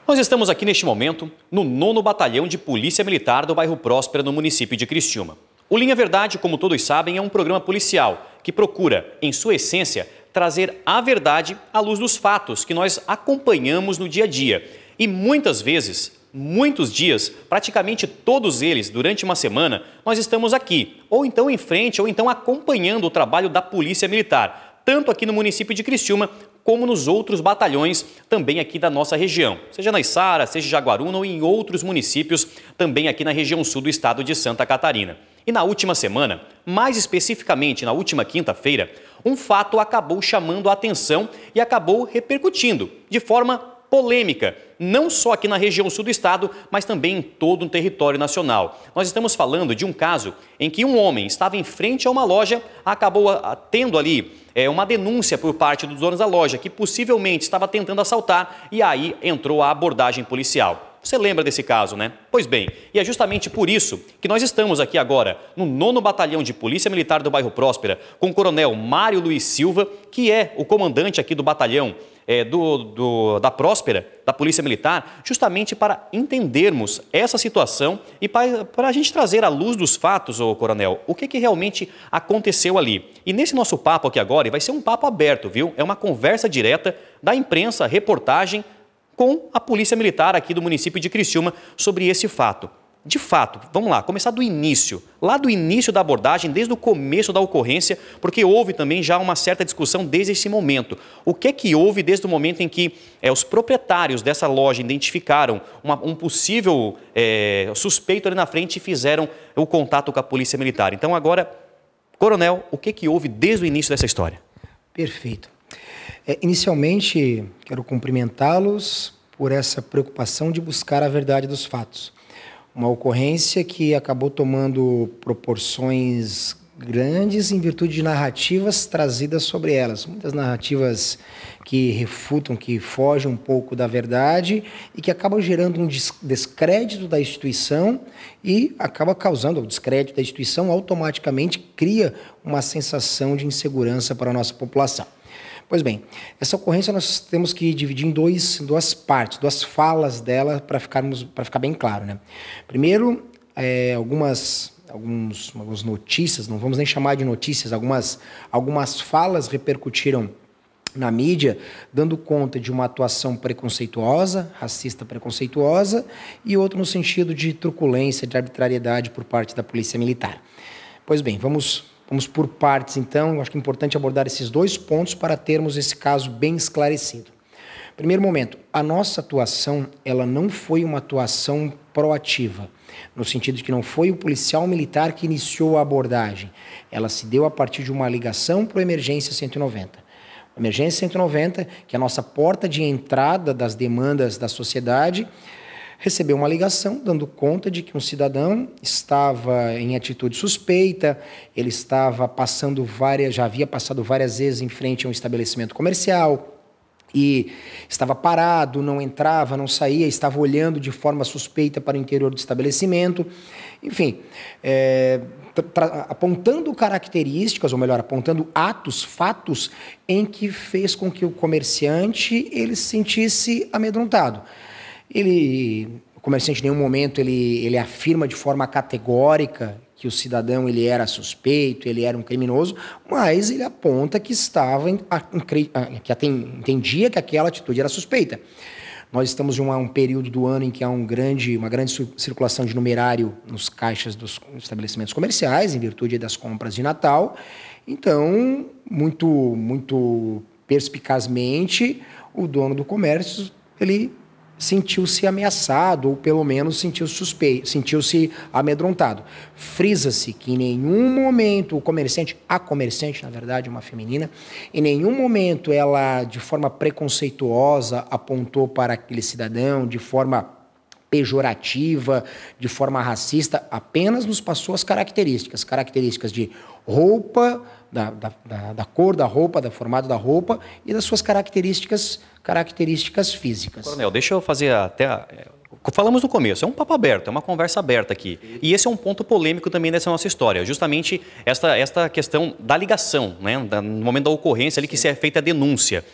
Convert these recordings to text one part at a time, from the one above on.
Nós estamos aqui neste momento no 9º Batalhão de Polícia Militar do bairro Próspera, no município de Criciúma. O Linha Verdade, como todos sabem, é um programa policial que procura, em sua essência, trazer a verdade à luz dos fatos que nós acompanhamos no dia a dia. E muitas vezes, muitos dias, praticamente todos eles, durante uma semana, nós estamos aqui, ou então em frente, ou então acompanhando o trabalho da Polícia Militar, tanto aqui no município de Criciúma, como nos outros batalhões também aqui da nossa região, seja na Içara, seja em Jaguaruna ou em outros municípios também aqui na região sul do estado de Santa Catarina. E na última semana, mais especificamente na última quinta-feira, um fato acabou chamando a atenção e acabou repercutindo de forma polêmica, não só aqui na região sul do estado, mas também em todo o território nacional. Nós estamos falando de um caso em que um homem estava em frente a uma loja, acabou tendo ali uma denúncia por parte dos donos da loja, que possivelmente estava tentando assaltar, e aí entrou a abordagem policial. Você lembra desse caso, né? Pois bem, e é justamente por isso que nós estamos aqui agora no 9º Batalhão de Polícia Militar do bairro Próspera, com o coronel Mário Luiz Silva, que é o comandante aqui do batalhão da Próspera, da Polícia Militar, justamente para entendermos essa situação e para a gente trazer à luz dos fatos, ô coronel, o que realmente aconteceu ali. E nesse nosso papo aqui agora, e vai ser um papo aberto, viu? É uma conversa direta da imprensa, reportagem, com a Polícia Militar aqui do município de Criciúma sobre esse fato. De fato, vamos lá, começar do início, lá do início da abordagem, desde o começo da ocorrência, porque houve também já uma certa discussão desde esse momento. O que é que houve desde o momento em que os proprietários dessa loja identificaram um possível suspeito ali na frente e fizeram o contato com a Polícia Militar? Então agora, coronel, o que é que houve desde o início dessa história? Perfeito. Inicialmente, quero cumprimentá-los por essa preocupação de buscar a verdade dos fatos. Uma ocorrência que acabou tomando proporções grandes em virtude de narrativas trazidas sobre elas. Muitas narrativas que refutam, que fogem um pouco da verdade e que acabam gerando um descrédito da instituição e acaba causando o descrédito da instituição, automaticamente cria uma sensação de insegurança para a nossa população. Pois bem, essa ocorrência nós temos que dividir em duas partes, duas falas dela para ficar bem claro, né? Primeiro, algumas notícias, não vamos nem chamar de notícias, algumas falas repercutiram na mídia, dando conta de uma atuação preconceituosa, racista preconceituosa, e outro no sentido de truculência, de arbitrariedade por parte da Polícia Militar. Pois bem, vamos por partes, então. Eu acho que é importante abordar esses dois pontos para termos esse caso bem esclarecido. Primeiro momento, a nossa atuação, ela não foi uma atuação proativa, no sentido de que não foi o policial militar que iniciou a abordagem. Ela se deu a partir de uma ligação para o Emergência 190. A Emergência 190, que é a nossa porta de entrada das demandas da sociedade, recebeu uma ligação dando conta de que um cidadão estava em atitude suspeita, ele já havia passado várias vezes em frente a um estabelecimento comercial e estava parado, não entrava, não saía, estava olhando de forma suspeita para o interior do estabelecimento. Enfim, apontando características, ou melhor, apontando fatos em que fez com que o comerciante ele se sentisse amedrontado. O comerciante, em nenhum momento, ele afirma de forma categórica que o cidadão ele era suspeito, ele era um criminoso, mas ele aponta que entendia que aquela atitude era suspeita. Nós estamos em um período do ano em que há uma grande circulação de numerário nos caixas dos estabelecimentos comerciais, em virtude das compras de Natal. Então, muito perspicazmente, o dono do comércio, ele sentiu-se ameaçado, ou pelo menos sentiu-se amedrontado. Frisa-se que em nenhum momento a comerciante, na verdade, uma feminina, em nenhum momento ela, de forma preconceituosa, apontou para aquele cidadão, de forma pejorativa, de forma racista, apenas nos passou as características de roupa, da cor da roupa, do formato da roupa e das suas características físicas. Coronel, deixa eu fazer falamos no começo, é um papo aberto, é uma conversa aberta aqui. E esse é um ponto polêmico também dessa nossa história, justamente esta questão da ligação, né? No momento da ocorrência ali que se é feita a denúncia.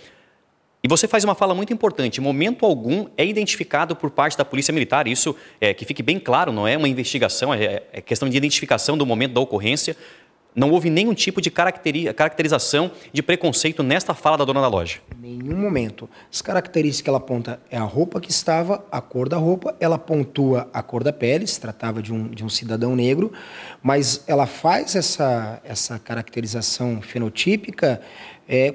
E você faz uma fala muito importante, em momento algum é identificado por parte da Polícia Militar, isso que fique bem claro, não é uma investigação, é questão de identificação do momento da ocorrência. Não houve nenhum tipo de caracterização de preconceito nesta fala da dona da loja? Em nenhum momento. As características que ela aponta é a roupa que estava, a cor da roupa, ela pontua a cor da pele, se tratava de um cidadão negro, mas ela faz essa caracterização fenotípica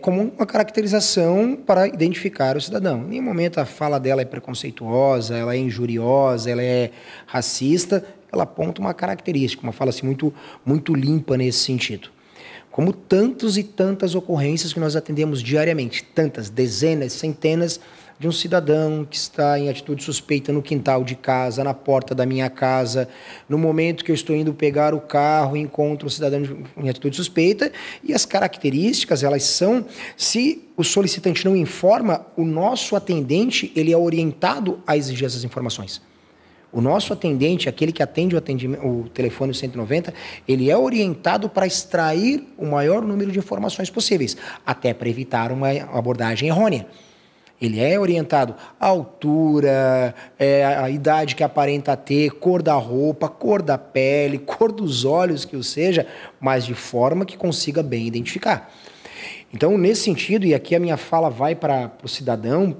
como uma caracterização para identificar o cidadão. Em nenhum momento a fala dela é preconceituosa, ela é injuriosa, ela é racista. Ela aponta uma característica, uma fala assim muito limpa nesse sentido. Como tantas e tantas ocorrências que nós atendemos diariamente, tantas, dezenas, centenas de um cidadão que está em atitude suspeita no quintal de casa, na porta da minha casa, no momento que eu estou indo pegar o carro, encontro um cidadão em atitude suspeita, e as características, elas são, se o solicitante não informa, o nosso atendente, ele é orientado a exigir essas informações. O nosso atendente, aquele que atende o telefone 190, ele é orientado para extrair o maior número de informações possíveis, até para evitar uma abordagem errônea. Ele é orientado à altura, a idade que aparenta ter, cor da roupa, cor da pele, cor dos olhos, que o seja, mas de forma que consiga bem identificar. Então, nesse sentido, e aqui a minha fala vai para o cidadão,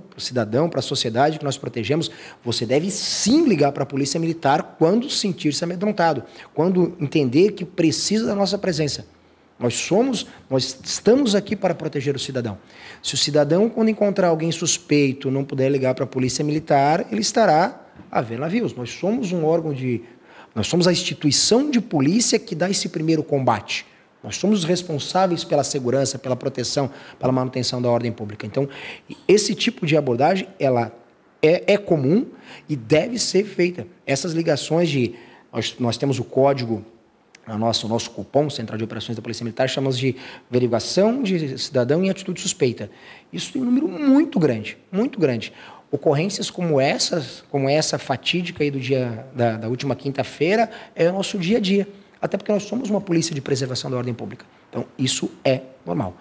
para a sociedade que nós protegemos, você deve sim ligar para a Polícia Militar quando sentir-se amedrontado, quando entender que precisa da nossa presença. Nós estamos aqui para proteger o cidadão. Se o cidadão, quando encontrar alguém suspeito, não puder ligar para a Polícia Militar, ele estará a ver navios. Nós somos um órgão nós somos a instituição de polícia que dá esse primeiro combate. Nós somos os responsáveis pela segurança, pela proteção, pela manutenção da ordem pública. Então, esse tipo de abordagem, ela é comum e deve ser feita. Essas ligações nós temos o código, o nosso cupom, Central de Operações da Polícia Militar, chamamos de averiguação de cidadão em atitude suspeita. Isso tem um número muito grande, muito grande. Ocorrências como essa fatídica aí da última quinta-feira, é o nosso dia a dia. Até porque nós somos uma polícia de preservação da ordem pública. Então, isso é normal.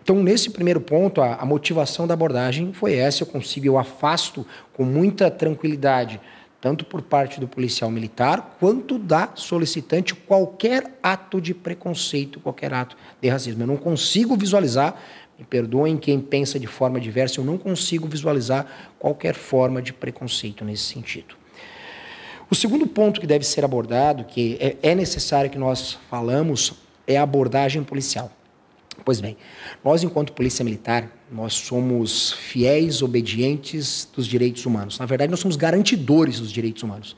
Então, nesse primeiro ponto, a motivação da abordagem foi essa. Eu afasto com muita tranquilidade, tanto por parte do policial militar, quanto da solicitante, qualquer ato de preconceito, qualquer ato de racismo. Eu não consigo visualizar, me perdoem quem pensa de forma diversa, eu não consigo visualizar qualquer forma de preconceito nesse sentido. O segundo ponto que deve ser abordado, que é necessário que nós falamos, é a abordagem policial. Pois bem, nós, enquanto Polícia Militar, nós somos fiéis, obedientes dos direitos humanos. Na verdade, nós somos garantidores dos direitos humanos.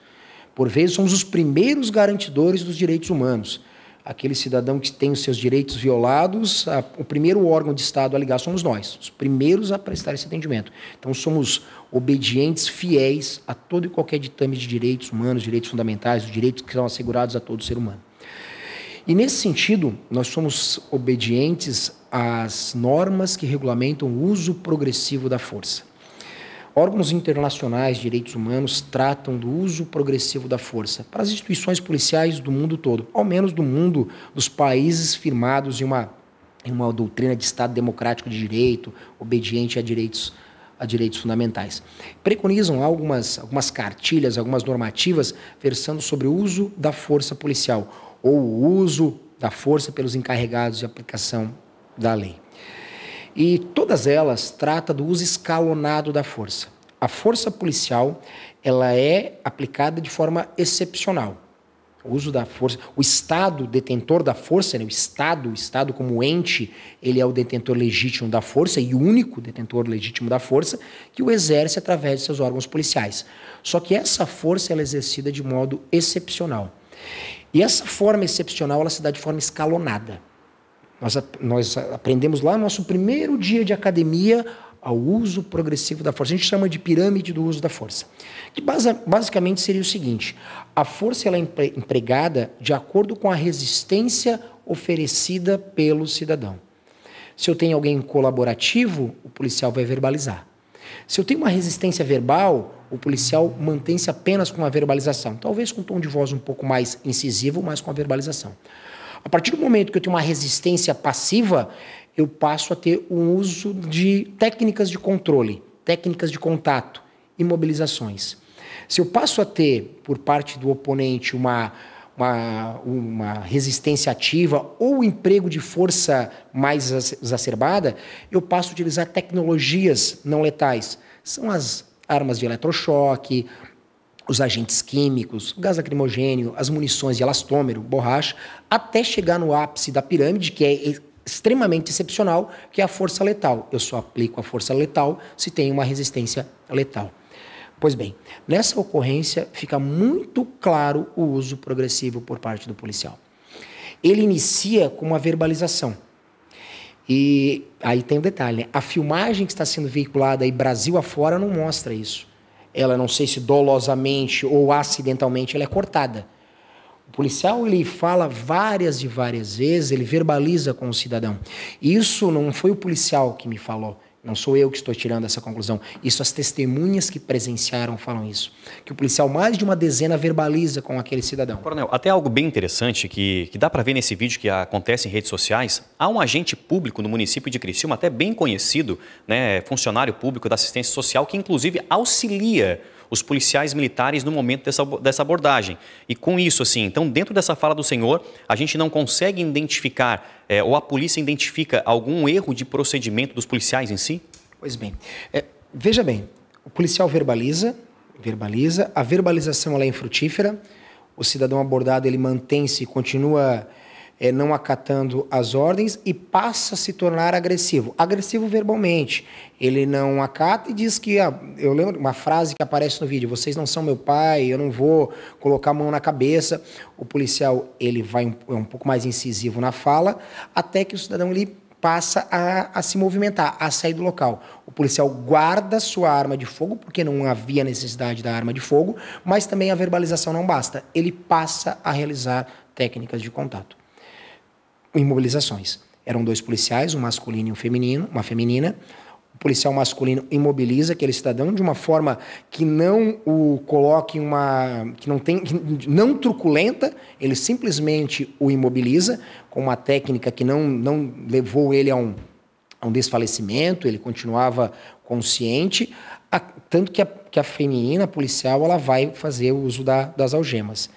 Por vezes, somos os primeiros garantidores dos direitos humanos. Aquele cidadão que tem os seus direitos violados, o primeiro órgão de Estado a ligar somos nós, os primeiros a prestar esse atendimento. Então, somos obedientes, fiéis a todo e qualquer ditame de direitos humanos, direitos fundamentais, os direitos que são assegurados a todo ser humano. E, nesse sentido, nós somos obedientes às normas que regulamentam o uso progressivo da força. Órgãos internacionais de direitos humanos tratam do uso progressivo da força para as instituições policiais do mundo todo, ao menos do mundo dos países firmados em uma doutrina de Estado democrático de direito, obediente a direitos fundamentais. Preconizam algumas cartilhas, algumas normativas versando sobre o uso da força policial ou o uso da força pelos encarregados de aplicação da lei. E todas elas tratam do uso escalonado da força. A força policial, ela é aplicada de forma excepcional. O uso da força, o Estado detentor da força, né? o Estado como ente, ele é o detentor legítimo da força e o único detentor legítimo da força que o exerce através de seus órgãos policiais. Só que essa força ela é exercida de modo excepcional. E essa forma excepcional ela se dá de forma escalonada. Nós aprendemos lá no nosso primeiro dia de academia ao uso progressivo da força. A gente chama de pirâmide do uso da força. Que basicamente seria o seguinte: a força ela é empregada de acordo com a resistência oferecida pelo cidadão. Se eu tenho alguém colaborativo, o policial vai verbalizar. Se eu tenho uma resistência verbal, o policial mantém-se apenas com a verbalização. Talvez com um tom de voz um pouco mais incisivo, mas com a verbalização. A partir do momento que eu tenho uma resistência passiva, eu passo a ter o uso de técnicas de controle, técnicas de contato, imobilizações. Se eu passo a ter, por parte do oponente, uma resistência ativa ou o emprego de força mais exacerbada, eu passo a utilizar tecnologias não letais. São as armas de eletrochoque, os agentes químicos, o gás lacrimogênio, as munições de elastômero, borracha, até chegar no ápice da pirâmide, que é extremamente excepcional, que é a força letal. Eu só aplico a força letal se tem uma resistência letal. Pois bem, nessa ocorrência fica muito claro o uso progressivo por parte do policial. Ele inicia com uma verbalização. E aí tem um detalhe, né? A filmagem que está sendo veiculada aí Brasil afora não mostra isso. Ela, não sei se dolosamente ou acidentalmente, ela é cortada. O policial, ele fala várias e várias vezes, ele verbaliza com o cidadão. Isso não foi o policial que me falou, não sou eu que estou tirando essa conclusão. Isso as testemunhas que presenciaram falam isso. Que o policial, mais de uma dezena, verbaliza com aquele cidadão. Coronel, até algo bem interessante que dá para ver nesse vídeo que acontece em redes sociais. Há um agente público no município de Criciúma, até bem conhecido, né, funcionário público da assistência social, que inclusive auxilia os policiais militares no momento dessa abordagem. E com isso, assim, então, dentro dessa fala do senhor, a gente não consegue identificar, ou a polícia identifica algum erro de procedimento dos policiais em si? Pois bem, veja bem, o policial verbaliza, a verbalização ela é infrutífera, o cidadão abordado ele mantém-se, continua não acatando as ordens e passa a se tornar agressivo. Agressivo verbalmente. Ele não acata e diz que... eu lembro uma frase que aparece no vídeo: vocês não são meu pai, eu não vou colocar a mão na cabeça. O policial ele vai um pouco mais incisivo na fala, até que o cidadão ele passa a se movimentar, a sair do local. O policial guarda sua arma de fogo, porque não havia necessidade da arma de fogo, mas também a verbalização não basta. Ele passa a realizar técnicas de contato. Imobilizações. Eram 2 policiais, um masculino e um feminino, uma feminina. O policial masculino imobiliza aquele cidadão de uma forma que não o coloque não truculenta, ele simplesmente o imobiliza com uma técnica que não levou ele a um desfalecimento, ele continuava consciente, tanto que a feminina policial ela vai fazer o uso das algemas.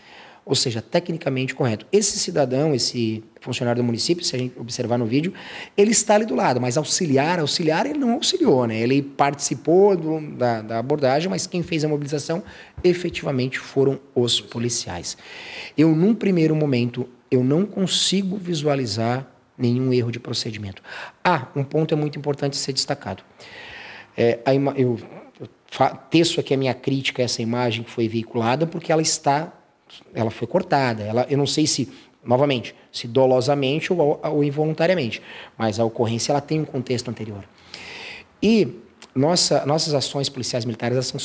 Ou seja, tecnicamente correto. Esse cidadão, esse funcionário do município, se a gente observar no vídeo, ele está ali do lado, mas auxiliar ele não auxiliou, né? Ele participou da abordagem, mas quem fez a mobilização efetivamente foram os policiais. Eu, num primeiro momento, eu não consigo visualizar nenhum erro de procedimento. Um ponto é muito importante ser destacado. Eu teço aqui a minha crítica a essa imagem que foi veiculada, porque ela foi cortada. Eu não sei se, novamente, se dolosamente ou involuntariamente, mas a ocorrência ela tem um contexto anterior. E nossas ações policiais militares elas são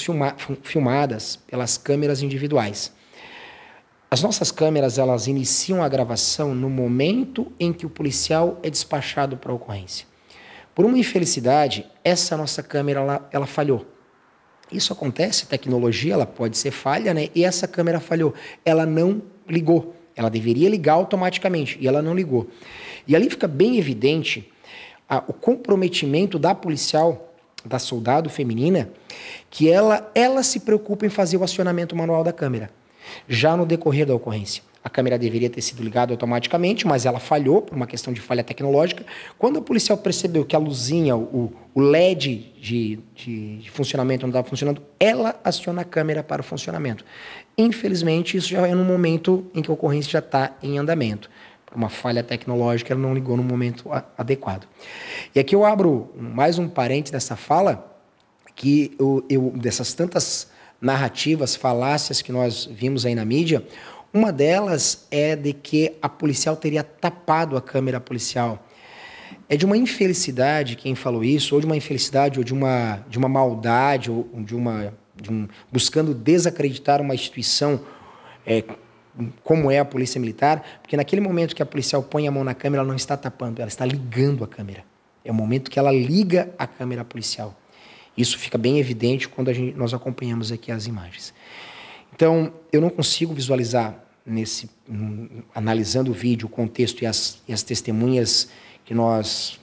filmadas pelas câmeras individuais. As nossas câmeras elas iniciam a gravação no momento em que o policial é despachado para a ocorrência. Por uma infelicidade, essa nossa câmera ela falhou. Isso acontece, tecnologia, ela pode ser falha, né? E essa câmera falhou. Ela não ligou. Ela deveria ligar automaticamente e ela não ligou. E ali fica bem evidente o comprometimento da policial, da soldado feminina, que ela se preocupa em fazer o acionamento manual da câmera, já no decorrer da ocorrência. A câmera deveria ter sido ligada automaticamente, mas ela falhou por uma questão de falha tecnológica. Quando a policial percebeu que a luzinha, o LED de funcionamento não estava funcionando, ela aciona a câmera para o funcionamento. Infelizmente, isso já é no momento em que a ocorrência já está em andamento. Por uma falha tecnológica, ela não ligou no momento adequado. E aqui eu abro mais um parênteses dessa fala, que dessas tantas narrativas, falácias que nós vimos aí na mídia. Uma delas é de que a policial teria tapado a câmera policial. É de uma infelicidade quem falou isso, ou de uma infelicidade, ou de uma maldade, ou buscando desacreditar uma instituição como é a Polícia Militar, porque naquele momento que a policial põe a mão na câmera, ela não está tapando, ela está ligando a câmera. É o momento que ela liga a câmera policial. Isso fica bem evidente quando nós acompanhamos aqui as imagens. Então, eu não consigo visualizar analisando o vídeo, o contexto e as testemunhas que nós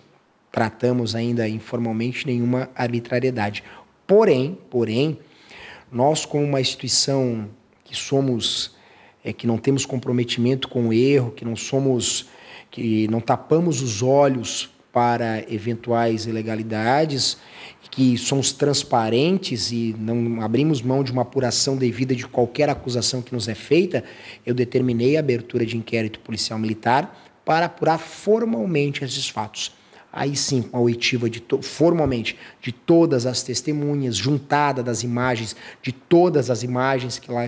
tratamos ainda informalmente, nenhuma arbitrariedade. Porém, nós como uma instituição que somos, que não temos comprometimento com o erro, que não tapamos os olhos para eventuais ilegalidades, que somos transparentes e não abrimos mão de uma apuração devida de qualquer acusação que nos é feita, eu determinei a abertura de inquérito policial militar para apurar formalmente esses fatos. Aí sim, com a oitiva formalmente de todas as testemunhas, juntada das imagens, de todas as imagens que lá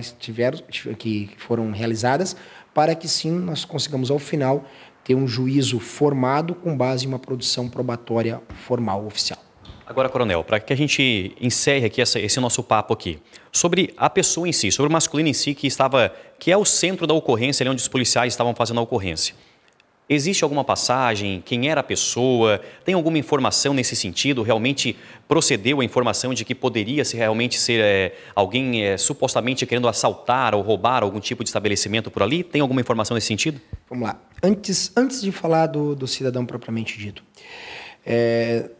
que foram realizadas, para que sim nós consigamos ao final ter um juízo formado com base em uma produção probatória formal, oficial. Agora, coronel, para que a gente encerre aqui esse nosso papo aqui, sobre a pessoa em si, sobre o masculino em si que é o centro da ocorrência, ali onde os policiais estavam fazendo a ocorrência. Existe alguma passagem? Quem era a pessoa? Tem alguma informação nesse sentido? Realmente procedeu a informação de que poderia realmente ser alguém supostamente querendo assaltar ou roubar algum tipo de estabelecimento por ali? Tem alguma informação nesse sentido? Vamos lá. Antes de falar do cidadão propriamente dito,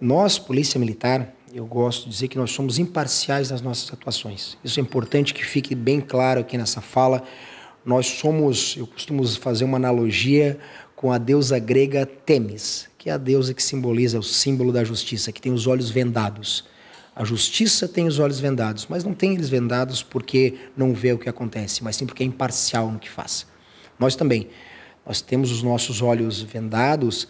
nós, Polícia Militar, eu gosto de dizer que nós somos imparciais nas nossas atuações. Isso é importante que fique bem claro aqui nessa fala. Eu costumo fazer uma analogia com a deusa grega Temis, que é a deusa que simboliza o símbolo da justiça, que tem os olhos vendados. A justiça tem os olhos vendados, mas não tem eles vendados porque não vê o que acontece, mas sim porque é imparcial no que faz. Nós também, nós temos os nossos olhos vendados,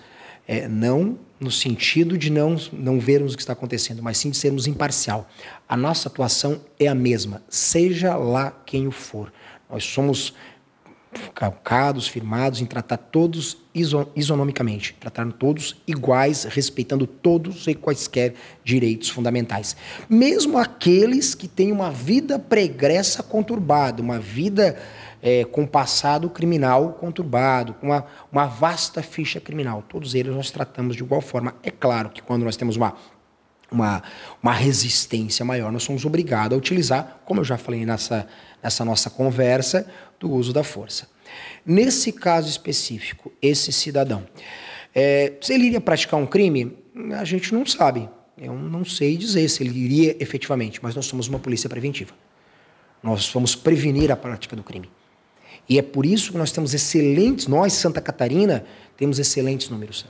não no sentido de não vermos o que está acontecendo, mas sim de sermos imparcial. A nossa atuação é a mesma, seja lá quem o for. Nós somos calcados, firmados em tratar todos isonomicamente, tratar todos iguais, respeitando todos e quaisquer direitos fundamentais. Mesmo aqueles que têm uma vida pregressa conturbada, uma vida com passado criminal conturbado, com uma vasta ficha criminal. Todos eles nós tratamos de igual forma. É claro que quando nós temos uma resistência maior, nós somos obrigados a utilizar, como eu já falei nessa nossa conversa, do uso da força. Nesse caso específico, esse cidadão, se ele iria praticar um crime, a gente não sabe. Eu não sei dizer se ele iria efetivamente, mas nós somos uma polícia preventiva. Nós vamos prevenir a prática do crime. E é por isso que nós temos nós, Santa Catarina, temos excelentes números.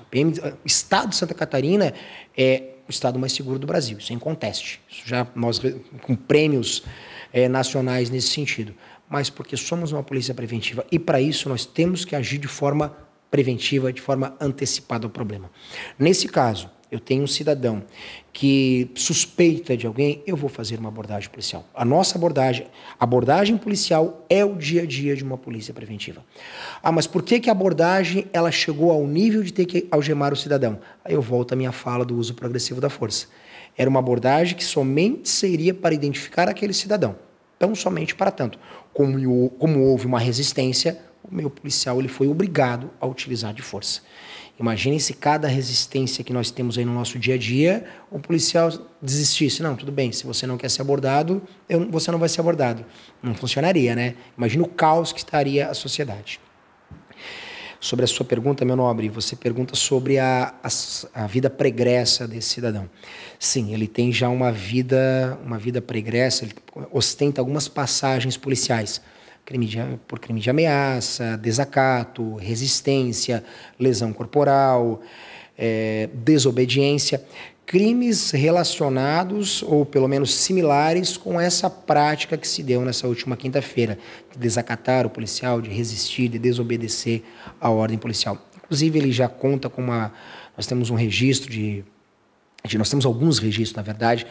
O estado de Santa Catarina é o estado mais seguro do Brasil, sem conteste. Isso já nós com prêmios nacionais nesse sentido. Mas porque somos uma polícia preventiva e para isso nós temos que agir de forma preventiva, de forma antecipada ao problema. Nesse caso, eu tenho um cidadão que suspeita de alguém, eu vou fazer uma abordagem policial. A nossa abordagem policial é o dia a dia de uma polícia preventiva. Mas por que a abordagem ela chegou ao nível de ter que algemar o cidadão? Aí eu volto à minha fala do uso progressivo da força. Era uma abordagem que somente seria para identificar aquele cidadão. Tão somente para tanto. Como houve uma resistência, o meu policial ele foi obrigado a utilizar de força. Imaginem se cada resistência que nós temos aí no nosso dia a dia, o policial desistisse. Não, tudo bem, se você não quer ser abordado, você não vai ser abordado. Não funcionaria, né? Imagina o caos que estaria a sociedade. Sobre a sua pergunta, meu nobre, você pergunta sobre a vida pregressa desse cidadão. Sim, ele tem já uma vida pregressa, ele ostenta algumas passagens policiais. Por crime de ameaça, desacato, resistência, lesão corporal, desobediência. Crimes relacionados, ou pelo menos similares, com essa prática que se deu nessa última quinta-feira, de desacatar o policial, de resistir, de desobedecer à ordem policial. Inclusive, ele já conta com nós temos um registro nós temos alguns registros, na verdade,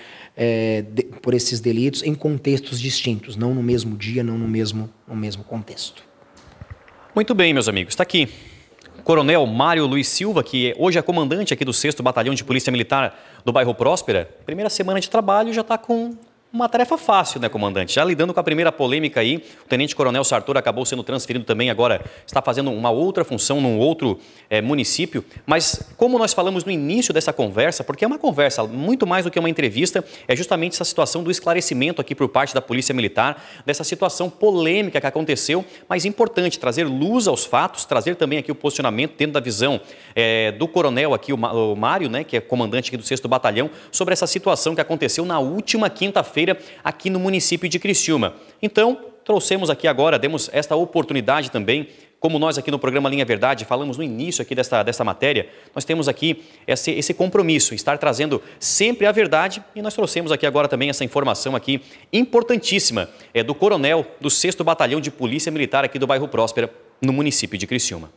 por esses delitos em contextos distintos, não no mesmo dia, não no mesmo contexto. Muito bem, meus amigos, está aqui. Coronel Mário Luiz Silva, que hoje é comandante aqui do 6º Batalhão de Polícia Militar do bairro Próspera. Primeira semana de trabalho já está com uma tarefa fácil, né, comandante? Já lidando com a primeira polêmica aí, o tenente-coronel Sartor acabou sendo transferido também, agora está fazendo uma outra função num outro município. Mas como nós falamos no início dessa conversa, porque é uma conversa muito mais do que uma entrevista, é justamente essa situação do esclarecimento aqui por parte da Polícia Militar, dessa situação polêmica que aconteceu, mas importante trazer luz aos fatos, trazer também aqui o posicionamento dentro da visão do coronel aqui, o Mário, né, que é comandante aqui do 6º Batalhão, sobre essa situação que aconteceu na última quinta-feira aqui no município de Criciúma. Então, trouxemos aqui agora, demos esta oportunidade também, como nós aqui no programa Linha Verdade falamos no início aqui dessa matéria, nós temos aqui esse compromisso, estar trazendo sempre a verdade, e nós trouxemos aqui agora também essa informação aqui importantíssima, do coronel do 6º Batalhão de Polícia Militar aqui do bairro Próspera, no município de Criciúma.